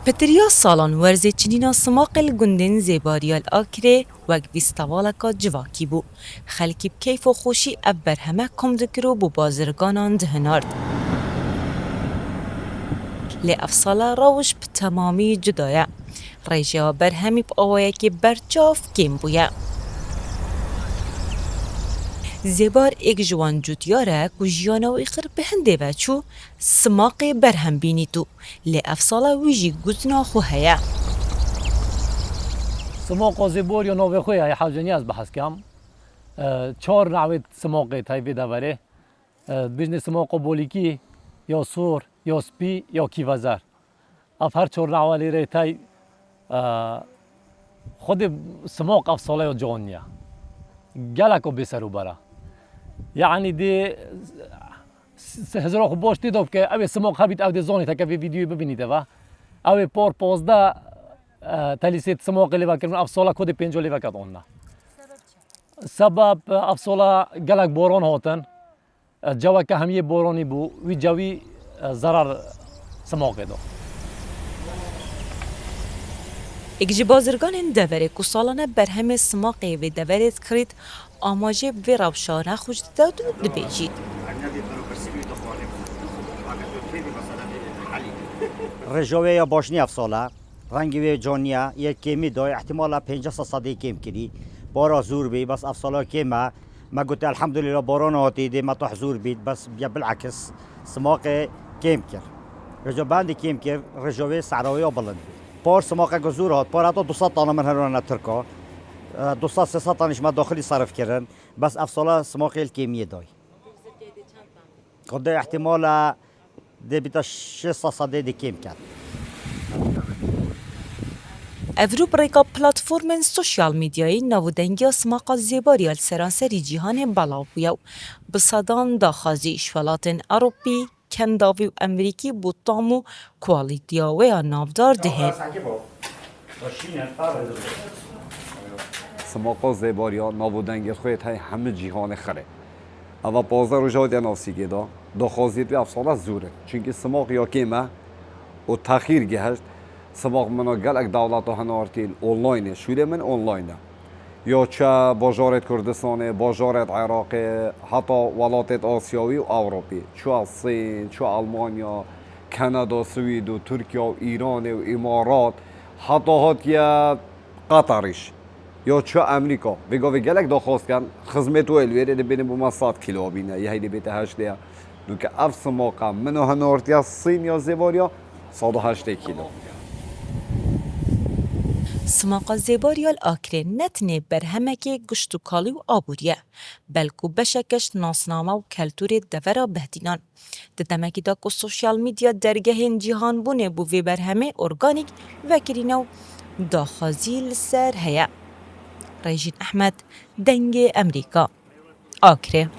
پتریا سالان ورزه چنینا سماق الگندن زیباریال آکره وگ بیستوالکا جواکی بو. خلکی بکیف و خوشی ابر همه کم دکرو بو بازرگانان دهنارد. لی افصالا روش بتمامی جدایه. ریجه بر همی با آوائه که برچاف کم بویه. زیبار ایک جوان جوتیاره که جیانا و ایخر به هنده و چو سماق برهم بینی تو لی افصالا ویجی گزنا خوهیه. سماق زیبار یا نوع خوی های حاجنی از بحث کم چهار نوع سماق تایفی دوره بیشتر سماق بولیکی یا سور یا سپی یا کیوازر اف هر چهار نوع لیره تای خود سماق افصاله یا جوانیه گلکو بسرو برا یعنی دی هزار خوب باش دیدم که اوی سماق هبید او دی زانی تا که ویدیوی ببینیده و اوی پار 15 تلیسیت سماق لیوا کردن افصاله کد 5 لیوا کرد آنها سبب افصاله گلک باران هاتن جوا که همیه بارانی بو وی جوی ضرر سماق داد اگه بازرگان دوره که سالانه برهم سماقی و دوره کرد آماجه و روشانه خوش داد و دبیجید. رجوی یا باشنی افصاله رنگی و جانیا یک کمی دای احتمالا 500 صدی کم کردی بارا زور بی بس افصاله کمه ما قلت الحمد لله باران هاتی دی ما تحزور بید بس بیا بالعکس سماق کم کرد رجو بندی کم کرد رجوی سعراوی بلند بار سماق گزور هات بار حتی 200 تانه من هرون ترکا 200 300 تانش ما داخلی صرف کردن بس افصاله سماق الکیمیه دای خود احتمالا دی بیتا 600 صدی دی کم کرد افرو بریکا پلاتفورمن سوشیال میدیایی نودنگی سماق زیباریال سراسری جهان بلاو بیاو بصدان داخازی شولاتن اروپی کنداوی و امریکی بوتامو کوالیتیا و نافدار دهن. سماق زیباریا نودنگی خویت های همه جهان خره اما بازار جهاد ناسیگه دا داخازی به افصاله زوره چونکه سماق یا کیمه و تأخیر گهشت سماق منا گلک دولت ها هنارتین آنلاینه شوره من آنلاینه یا چه باجارت کردستانه باجارت عراق حتی ولایت آسیایی و اروپی چه صین چه آلمانیا کانادا سوئد و ترکیه و ایران و امارات حتی هاتیا قطرش یا چه امریکا بگو گلک داخواست کن خدمت و الویره دی بین بوم 100 کیلو بینه یه هیدی بیت 8 دیا دو که اف سماق منو هنارتیا صین یا زیباریا 108 کیلو سماق زیباریال آکره نتنه بر همه گشت و کالی و آبوریه بلکو بشکش ناسنامه و کلتور دوره بهدینان دمکی دا که سوشیال میدیا درگه جهان بونه بو وی بر همه ارگانیک و کرینو داخازی لسر هیا ریجین احمد دنگ امریکا آکره